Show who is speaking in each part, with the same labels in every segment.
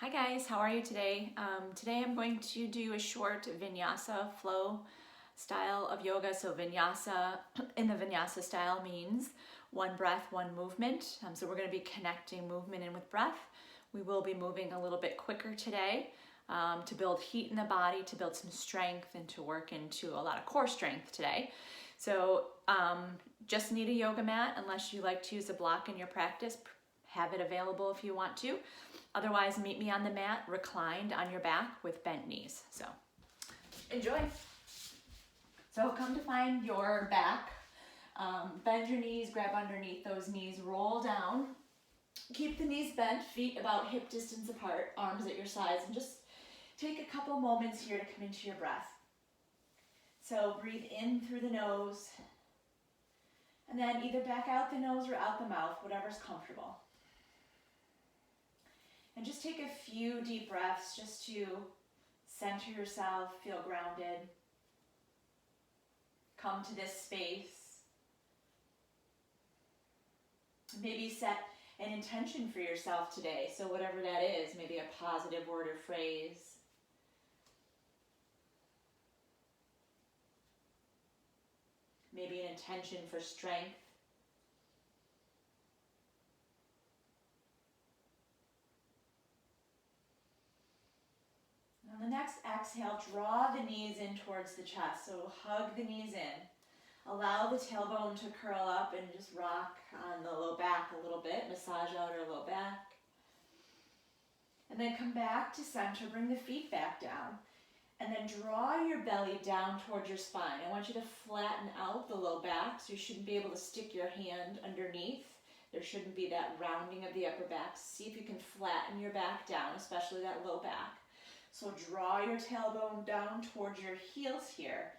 Speaker 1: Hi guys, how are you today? Today I'm going to do a short Vinyasa flow style of yoga. So Vinyasa in the Vinyasa style means one breath, one movement. So we're going to be connecting movement in with breath. We will be moving a little bit quicker today to build heat in the body, to build some strength, and to work into a lot of core strength today. So just need a yoga mat unless you like to use a block in your practice. Have it available if you want to. Otherwise, meet me on the mat, reclined on your back with bent knees. So, enjoy. So, come to find your back. Bend your knees, grab underneath those knees, roll down. Keep the knees bent, feet about hip distance apart, arms at your sides, and just take a couple moments here to come into your breath. So, breathe in through the nose, and then either back out the nose or out the mouth, whatever's comfortable. And just take a few deep breaths just to center yourself, feel grounded. Come to this space. Maybe set an intention for yourself today. So whatever that is, maybe a positive word or phrase. Maybe an intention for strength. On the next exhale, draw the knees in towards the chest. So hug the knees in. Allow the tailbone to curl up and just rock on the low back a little bit. Massage out our low back. And then come back to center. Bring the feet back down. And then draw your belly down towards your spine. I want you to flatten out the low back, so you shouldn't be able to stick your hand underneath. There shouldn't be that rounding of the upper back. See if you can flatten your back down, especially that low back. So draw your tailbone down towards your heels here.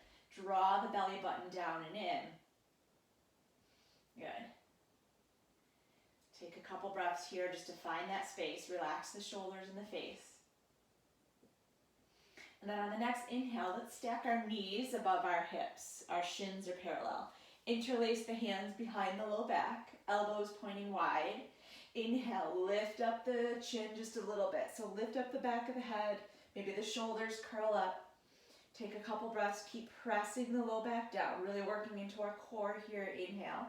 Speaker 1: Draw the belly button down and in. Good. Take a couple breaths here just to find that space. Relax the shoulders and the face. And then on the next inhale, let's stack our knees above our hips. Our shins are parallel. Interlace the hands behind the low back, elbows pointing wide. Inhale, lift up the chin just a little bit. So lift up the back of the head. Maybe the shoulders curl up. Take a couple breaths. Keep pressing the low back down. Really working into our core here. Inhale.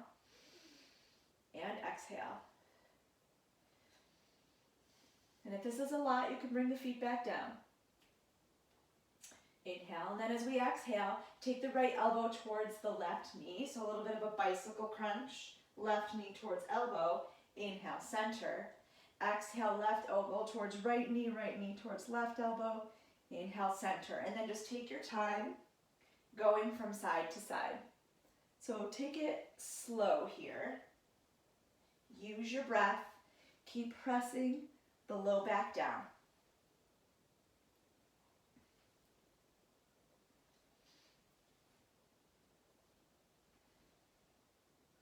Speaker 1: And exhale. And if this is a lot, you can bring the feet back down. Inhale. And then as we exhale, take the right elbow towards the left knee. So a little bit of a bicycle crunch. Left knee towards elbow. Inhale, center. Exhale, left elbow towards right knee towards left elbow. Inhale, center. And then just take your time going from side to side. So take it slow here. Use your breath. Keep pressing the low back down.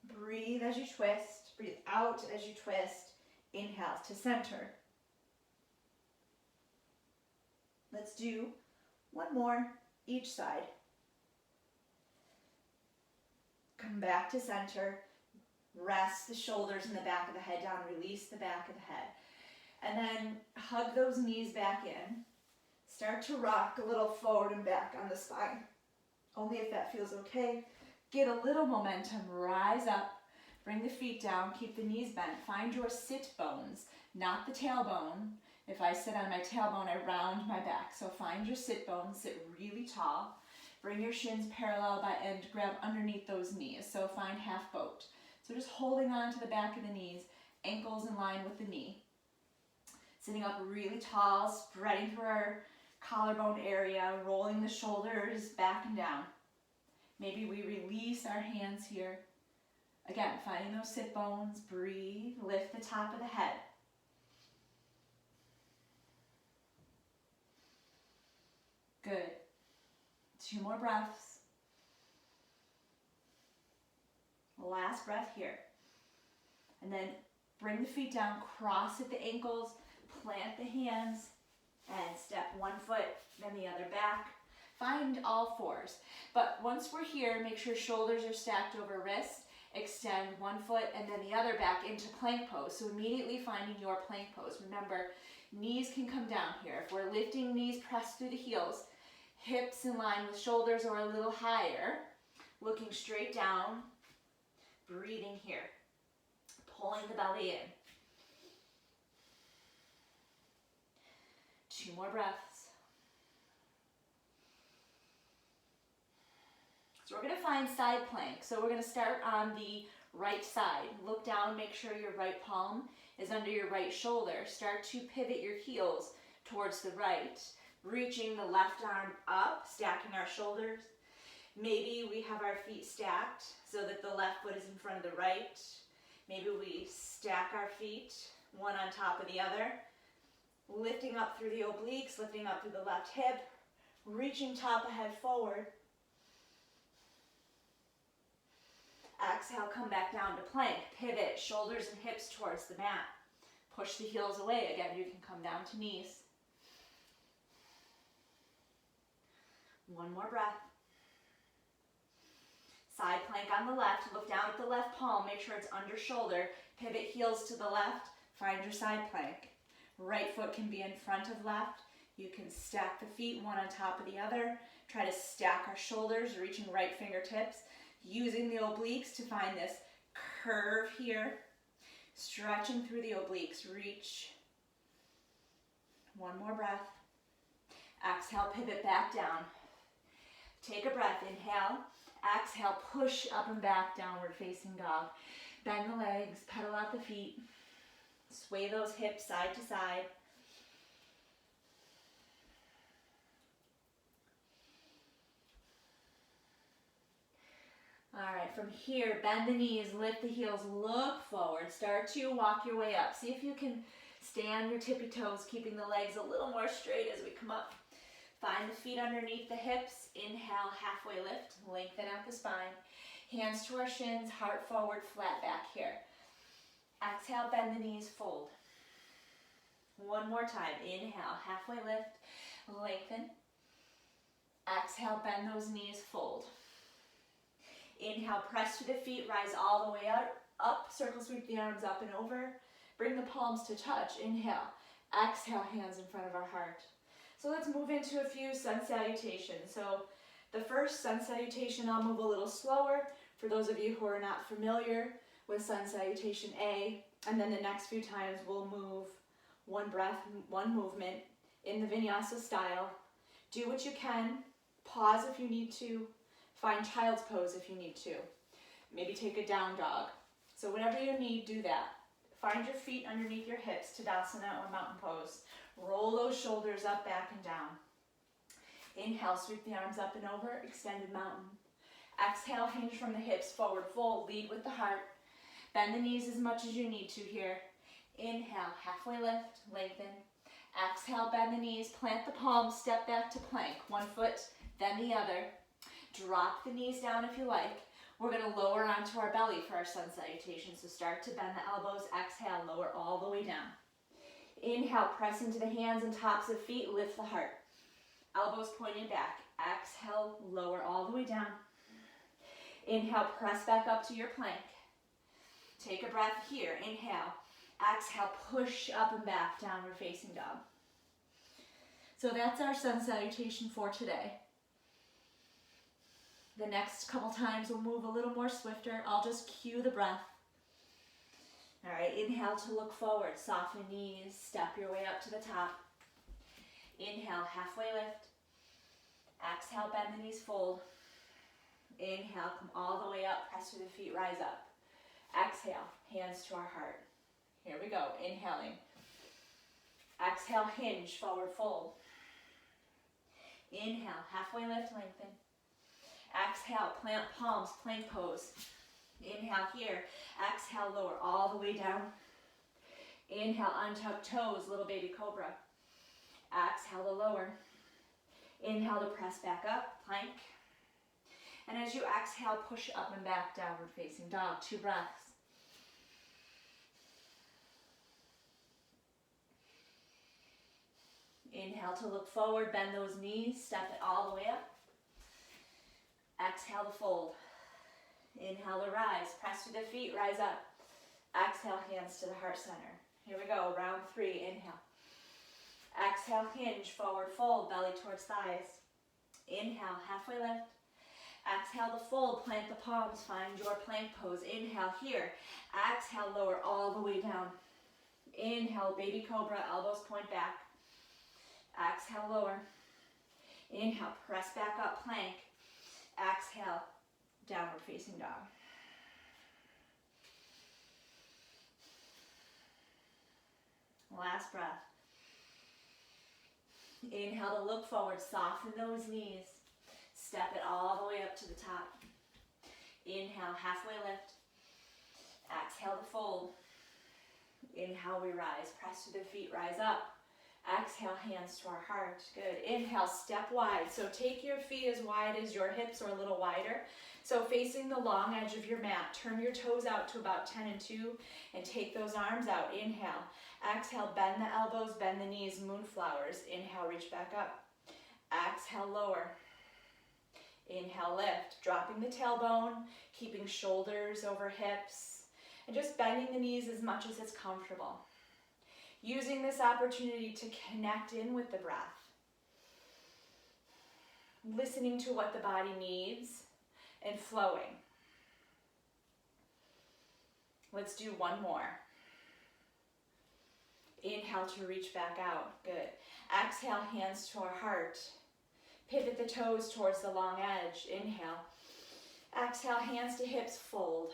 Speaker 1: Breathe as you twist. Breathe out as you twist. Inhale to center. Let's do one more each side. Come back to center. Rest the shoulders and the back of the head down. Release the back of the head. And then hug those knees back in. Start to rock a little forward and back on the spine. Only if that feels okay. Get a little momentum. Rise up. Bring the feet down, keep the knees bent. Find your sit bones, not the tailbone. If I sit on my tailbone, I round my back. So find your sit bones, sit really tall. Bring your shins parallel and grab underneath those knees. So find half boat. So just holding on to the back of the knees, ankles in line with the knee. Sitting up really tall, spreading through our collarbone area, rolling the shoulders back and down. Maybe we release our hands here. Again, finding those sit bones, breathe, lift the top of the head. Good. 2 more breaths. Last breath here. And then bring the feet down, cross at the ankles, plant the hands, and step one foot, then the other back. Find all fours. But once we're here, make sure shoulders are stacked over wrists. Extend one foot and then the other back into plank pose. So immediately finding your plank pose. Remember, knees can come down here. If we're lifting knees, press through the heels, hips in line with shoulders or a little higher, looking straight down, breathing here, pulling the belly in. 2 more breaths. So we're going to find side plank. So we're going to start on the right side. Look down, make sure your right palm is under your right shoulder. Start to pivot your heels towards the right, reaching the left arm up, stacking our shoulders. Maybe we have our feet stacked so that the left foot is in front of the right. Maybe we stack our feet, one on top of the other, lifting up through the obliques, lifting up through the left hip, reaching top of head forward. Exhale, come back down to plank. Pivot, shoulders and hips towards the mat. Push the heels away. Again, you can come down to knees. 1 more breath. Side plank on the left. Look down at the left palm. Make sure it's under shoulder. Pivot heels to the left. Find your side plank. Right foot can be in front of left. You can stack the feet one on top of the other. Try to stack our shoulders, reaching right fingertips. Using the obliques to find this curve here. Stretching through the obliques. Reach. 1 more breath. Exhale, pivot back down. Take a breath. Inhale. Exhale, push up and back, downward facing dog. Bend the legs, pedal out the feet. Sway those hips side to side. All right, from here, bend the knees, lift the heels, look forward. Start to walk your way up. See if you can stay on your tippy toes, keeping the legs a little more straight as we come up. Find the feet underneath the hips. Inhale, halfway lift, lengthen out the spine. Hands to our shins, heart forward, flat back here. Exhale, bend the knees, fold. 1 more time. Inhale, halfway lift, lengthen. Exhale, bend those knees, fold. Inhale, press to the feet, rise all the way up, circle sweep the arms up and over. Bring the palms to touch. Inhale, exhale, hands in front of our heart. So let's move into a few sun salutations. So the first sun salutation, I'll move a little slower for those of you who are not familiar with sun salutation A. And then the next few times we'll move 1 breath, 1 movement in the Vinyasa style. Do what you can. Pause if you need to. Find child's pose if you need to. Maybe take a down dog. So whatever you need, do that. Find your feet underneath your hips, Tadasana or mountain pose. Roll those shoulders up, back, and down. Inhale, sweep the arms up and over, extended mountain. Exhale, hinge from the hips, forward fold, lead with the heart. Bend the knees as much as you need to here. Inhale, halfway lift, lengthen. Exhale, bend the knees, plant the palms, step back to plank. 1 foot, then the other. Drop the knees down if you like. We're going to lower onto our belly for our sun salutation. So start to bend the elbows. Exhale, lower all the way down. Inhale, press into the hands and tops of feet. Lift the heart. Elbows pointing back. Exhale, lower all the way down. Inhale, press back up to your plank. Take a breath here. Inhale. Exhale, push up and back, downward facing dog. So that's our sun salutation for today. The next couple times we'll move a little more swifter. I'll just cue the breath. All right, inhale to look forward. Soften knees, step your way up to the top. Inhale, halfway lift. Exhale, bend the knees, fold. Inhale, come all the way up, press through the feet, rise up. Exhale, hands to our heart. Here we go, inhaling. Exhale, hinge, forward fold. Inhale, halfway lift, lengthen. Exhale, plant palms, plank pose. Inhale here. Exhale, lower all the way down. Inhale, untuck toes, little baby cobra. Exhale to lower. Inhale to press back up, plank. And as you exhale, push up and back, downward facing dog. 2 breaths. Inhale to look forward, bend those knees, step it all the way up. Exhale to fold. Inhale to rise. Press through the feet, rise up. Exhale, hands to the heart center. Here we go, round 3, inhale. Exhale, hinge, forward fold, belly towards thighs. Inhale, halfway lift. Exhale to fold, plant the palms, find your plank pose. Inhale here. Exhale, lower all the way down. Inhale, baby cobra, elbows point back. Exhale, lower. Inhale, press back up, plank. Exhale, downward facing dog. Last breath. Inhale to look forward, soften those knees. Step it all the way up to the top. Inhale, halfway lift. Exhale to fold. Inhale, we rise. Press through the feet, rise up. Exhale, hands to our heart. Good. Inhale, step wide. So take your feet as wide as your hips or a little wider. So facing the long edge of your mat, turn your toes out to about 10 and 2 and take those arms out. Inhale. Exhale, bend the elbows, bend the knees, moonflowers. Inhale, reach back up. Exhale, lower. Inhale, lift. Dropping the tailbone, keeping shoulders over hips, and just bending the knees as much as it's comfortable. Using this opportunity to connect in with the breath. Listening to what the body needs and flowing. Let's do one more. Inhale to reach back out. Good. Exhale, hands to our heart. Pivot the toes towards the long edge. Inhale. Exhale, hands to hips, fold.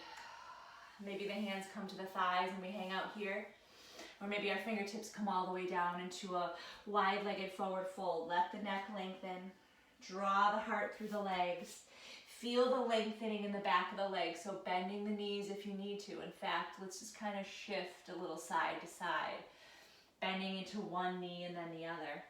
Speaker 1: Maybe the hands come to the thighs and we hang out here. Or maybe our fingertips come all the way down into a wide-legged forward fold. Let the neck lengthen. Draw the heart through the legs. Feel the lengthening in the back of the legs, so bending the knees if you need to. In fact, let's just kind of shift a little side to side. Bending into one knee and then the other.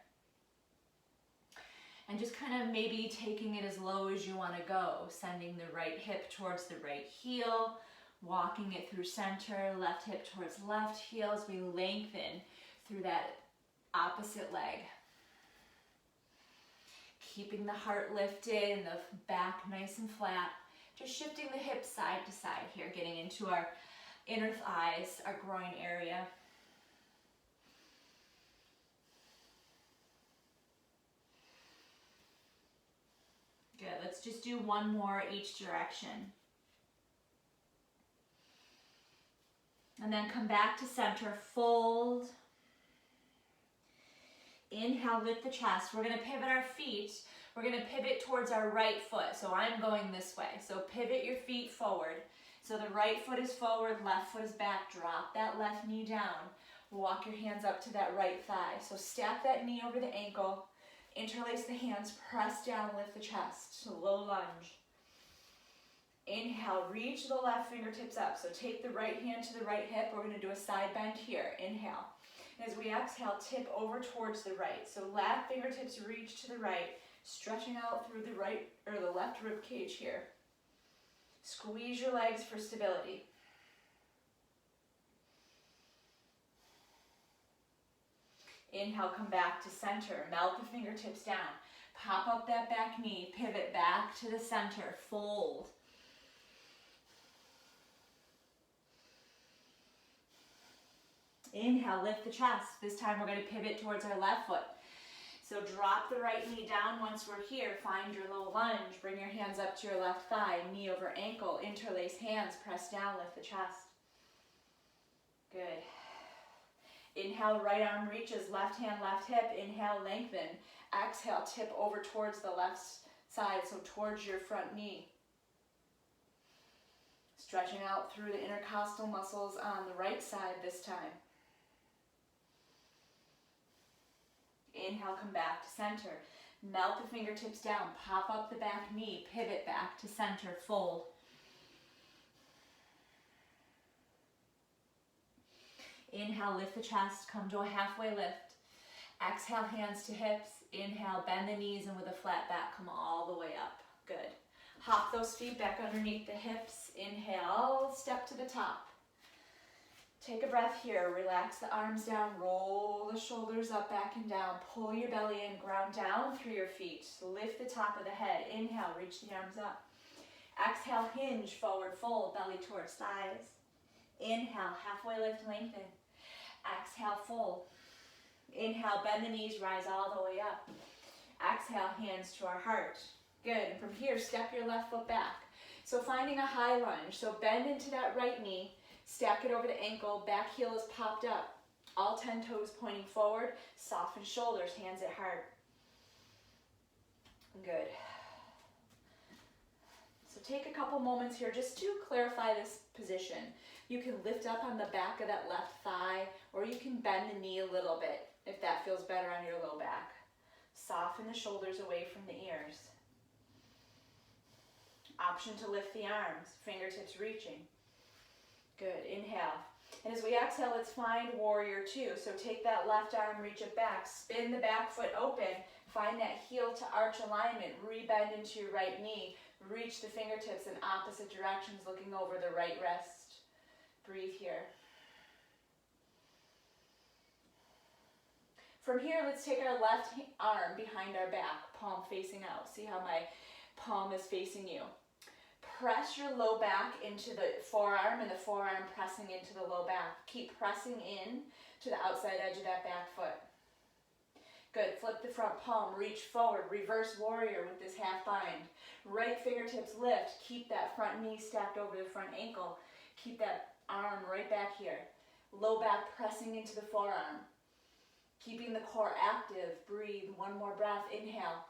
Speaker 1: And just kind of maybe taking it as low as you want to go. Sending the right hip towards the right heel. Walking it through center, left hip towards left heel as we lengthen through that opposite leg. Keeping the heart lifted and the back nice and flat. Just shifting the hips side to side here, getting into our inner thighs, our groin area. Good, let's just do one more each direction. And then come back to center, fold. Inhale, lift the chest. We're gonna pivot our feet. We're gonna pivot towards our right foot. So I'm going this way. So pivot your feet forward. So the right foot is forward, left foot is back. Drop that left knee down. Walk your hands up to that right thigh. So step that knee over the ankle. Interlace the hands, press down, lift the chest. So low lunge. Inhale, reach the left fingertips up. So take the right hand to the right hip. We're going to do a side bend here. Inhale. And as we exhale, tip over towards the right. So left fingertips reach to the right, stretching out through the right or the left rib cage here. Squeeze your legs for stability. Inhale, come back to center. Melt the fingertips down. Pop up that back knee. Pivot back to the center. Fold. Inhale, lift the chest. This time we're going to pivot towards our left foot. So drop the right knee down once we're here. Find your low lunge. Bring your hands up to your left thigh. Knee over ankle. Interlace hands. Press down. Lift the chest. Good. Inhale, right arm reaches. Left hand, left hip. Inhale, lengthen. Exhale, tip over towards the left side. So towards your front knee. Stretching out through the intercostal muscles on the right side this time. Inhale, come back to center. Melt the fingertips down. Pop up the back knee. Pivot back to center. Fold. Inhale, lift the chest. Come to a halfway lift. Exhale, hands to hips. Inhale, bend the knees, and with a flat back, come all the way up. Good. Hop those feet back underneath the hips. Inhale, step to the top. Take a breath here. Relax the arms down. Roll the shoulders up, back and down. Pull your belly in. Ground down through your feet. Lift the top of the head. Inhale, reach the arms up. Exhale, hinge, forward fold, belly towards thighs. Inhale, halfway lift, lengthen. Exhale, fold. Inhale, bend the knees, rise all the way up. Exhale, hands to our heart. Good, and from here, step your left foot back. So finding a high lunge, so bend into that right knee, stack it over the ankle, back heel is popped up. All 10 toes pointing forward, soften shoulders, hands at heart. Good. So take a couple moments here just to clarify this position. You can lift up on the back of that left thigh, or you can bend the knee a little bit if that feels better on your low back. Soften the shoulders away from the ears. Option to lift the arms, fingertips reaching. Good, inhale. And as we exhale, let's find warrior two. So take that left arm, reach it back, spin the back foot open, find that heel to arch alignment, rebend into your right knee, reach the fingertips in opposite directions, looking over the right wrist. Breathe here. From here, let's take our left arm behind our back, palm facing out. See how my palm is facing you. Press your low back into the forearm and the forearm pressing into the low back. Keep pressing in to the outside edge of that back foot. Good, flip the front palm, reach forward, reverse warrior with this half bind. Right fingertips lift, keep that front knee stacked over the front ankle. Keep that arm right back here. Low back pressing into the forearm. Keeping the core active, breathe, one more breath, inhale.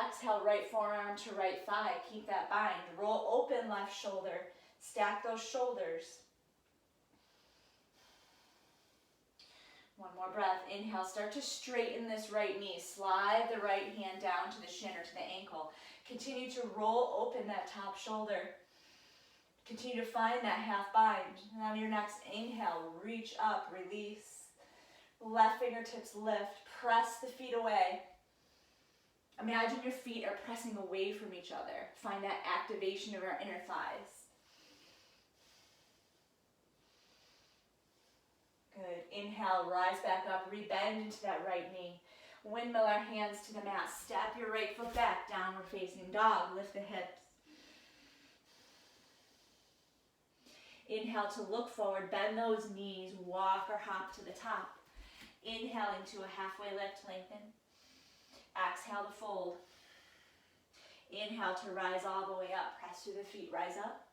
Speaker 1: Exhale, right forearm to right thigh, keep that bind. Roll open left shoulder, stack those shoulders. One more breath, inhale, start to straighten this right knee. Slide the right hand down to the shin or to the ankle. Continue to roll open that top shoulder. Continue to find that half bind. And on your next inhale, reach up, release. Left fingertips lift, press the feet away. Imagine your feet are pressing away from each other. Find that activation of our inner thighs. Good. Inhale, rise back up, rebend into that right knee. Windmill our hands to the mat. Step your right foot back, downward facing dog. Lift the hips. Inhale to look forward, bend those knees, walk or hop to the top. Inhale into a halfway lift, lengthen. Exhale to fold. Inhale to rise all the way up. Press through the feet, rise up.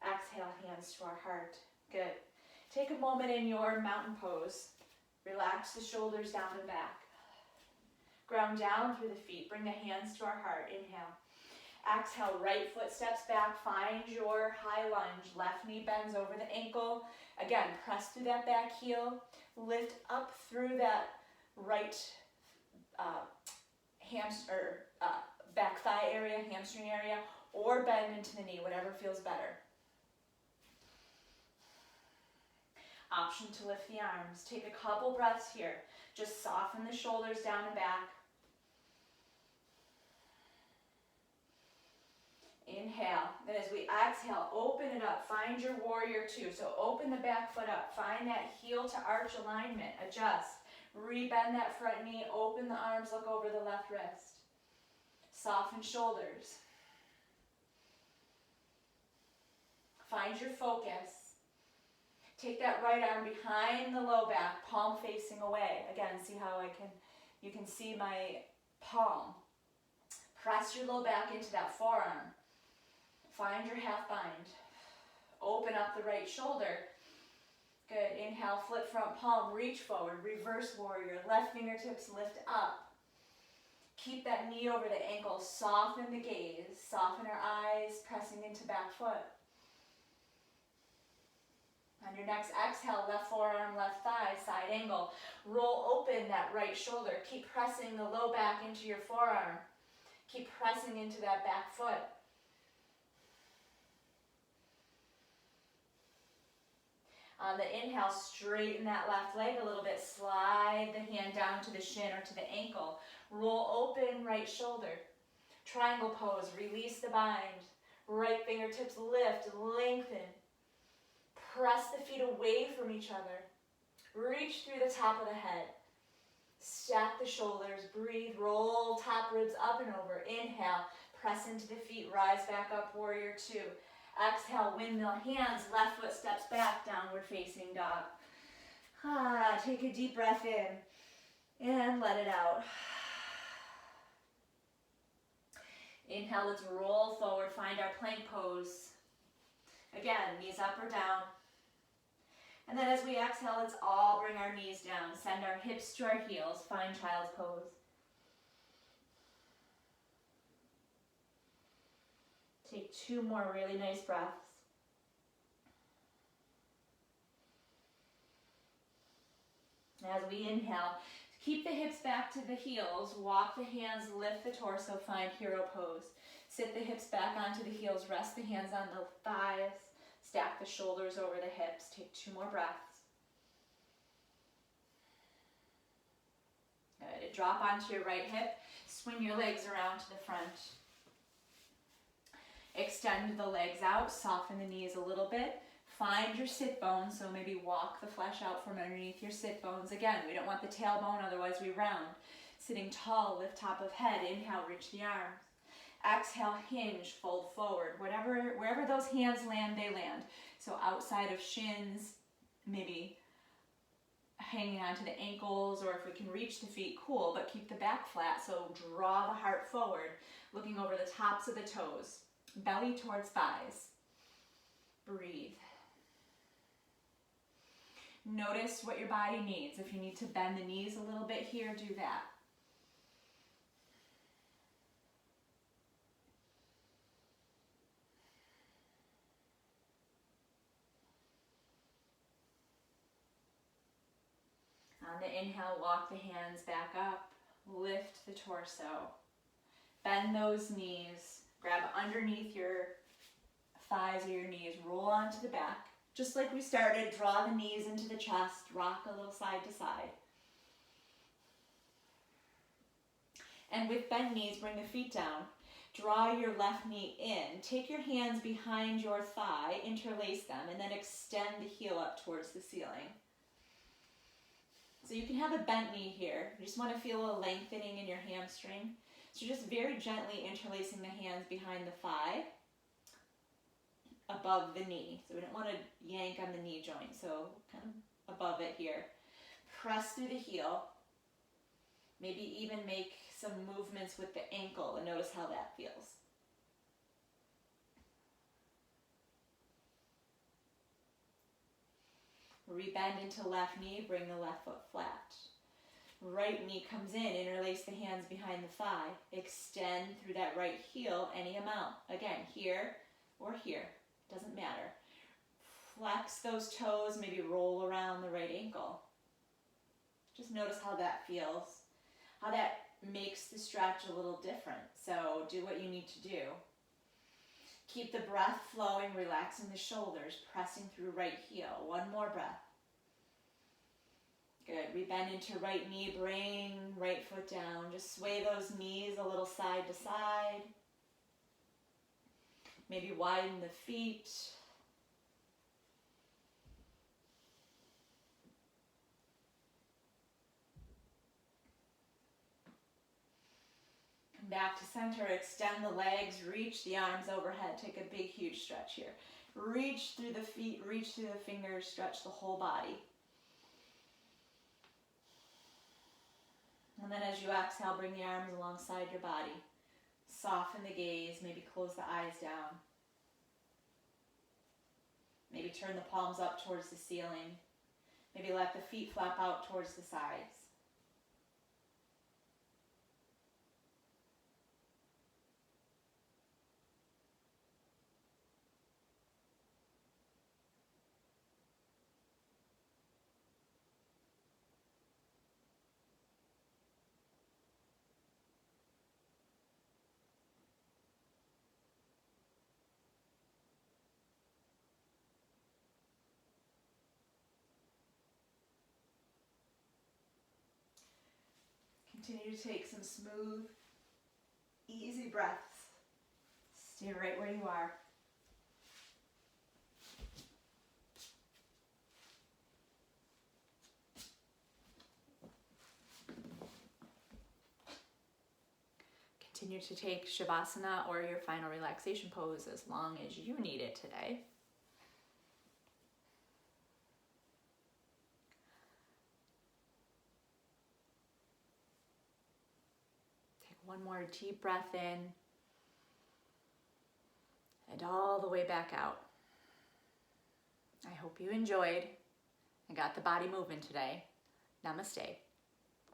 Speaker 1: Exhale, hands to our heart. Good. Take a moment in your mountain pose. Relax the shoulders down and back. Ground down through the feet. Bring the hands to our heart. Inhale. Exhale, right foot steps back. Find your high lunge. Left knee bends over the ankle. Again, press through that back heel. Lift up through that right back thigh area, hamstring area, or bend into the knee, whatever feels better. Option to lift the arms. Take a couple breaths here. Just soften the shoulders down and back. Inhale. Then as we exhale, open it up. Find your warrior two. So open the back foot up. Find that heel to arch alignment. Adjust. Rebend that front knee. Open the arms. Look over the left wrist. Soften shoulders. Find your focus. Take that right arm behind the low back, palm facing away. Again, see how you can see my palm. Press your low back into that forearm. Find your half bind. Open up the right shoulder. Good. Inhale, flip front palm, reach forward, reverse warrior. Left fingertips lift up. Keep that knee over the ankle. Soften the gaze. Soften our eyes, pressing into back foot. On your next exhale, left forearm, left thigh, side angle. Roll open that right shoulder. Keep pressing the low back into your forearm. Keep pressing into that back foot. On the inhale, straighten that left leg a little bit. Slide the hand down to the shin or to the ankle. Roll open right shoulder. Triangle pose, release the bind. Right fingertips lift, lengthen. Press the feet away from each other. Reach through the top of the head. Stack the shoulders, breathe, roll top ribs up and over. Inhale, Press into the feet, rise back up, warrior two. Exhale, windmill hands, left foot steps back, downward facing dog. Take a deep breath in and let it out. Inhale, let's roll forward, find our plank pose. Again, knees up or down. And then as we exhale, let's all bring our knees down. Send our hips to our heels, find child's pose. Take 2 more really nice breaths. As we inhale, keep the hips back to the heels, walk the hands, lift the torso, find hero pose. Sit the hips back onto the heels, rest the hands on the thighs, stack the shoulders over the hips. Take 2 more breaths. Good. Drop onto your right hip, swing your legs around to the front. Extend the legs out, soften the knees a little bit. Find your sit bones, so maybe walk the flesh out from underneath your sit bones. Again, we don't want the tailbone, otherwise we round. Sitting tall, lift top of head. Inhale, reach the arms. Exhale, hinge, fold forward. Wherever those hands land, they land. So outside of shins, maybe hanging onto the ankles, or if we can reach the feet, cool, but keep the back flat. So draw the heart forward, looking over the tops of the toes. Belly towards thighs. Breathe. Notice what your body needs. If you need to bend the knees a little bit here, do that. On the inhale, walk the hands back up, lift the torso. Bend those knees, grab underneath your thighs or your knees, roll onto the back. Just like we started, draw the knees into the chest, rock a little side to side. And with bent knees, bring the feet down. Draw your left knee in. Take your hands behind your thigh, interlace them, and then extend the heel up towards the ceiling. So you can have a bent knee here. You just want to feel a lengthening in your hamstring. So just very gently interlacing the hands behind the thigh, above the knee. So we don't want to yank on the knee joint, so kind of above it here. Press through the heel. Maybe even make some movements with the ankle and notice how that feels. Rebend into left knee, bring the left foot flat. Right knee comes in, interlace the hands behind the thigh. Extend through that right heel any amount. Again, here or here. Doesn't matter. Flex those toes, maybe roll around the right ankle. Just notice how that feels, how that makes the stretch a little different. So do what you need to do. Keep the breath flowing, relaxing the shoulders, pressing through right heel. 1 more breath. Good. Rebend into right knee, bring right foot down. Just sway those knees a little side to side. Maybe widen the feet. Come back to center, extend the legs, reach the arms overhead. Take a big, huge stretch here. Reach through the feet, reach through the fingers, stretch the whole body. And then as you exhale, bring the arms alongside your body. Soften the gaze, maybe close the eyes down. Maybe turn the palms up towards the ceiling. Maybe let the feet flap out towards the sides. Continue to take some smooth, easy breaths. Stay right where you are. continue to take Shavasana or your final relaxation pose as long as you need it today. Take one more deep breath in and all the way back out. I hope you enjoyed and got the body moving today. Namaste.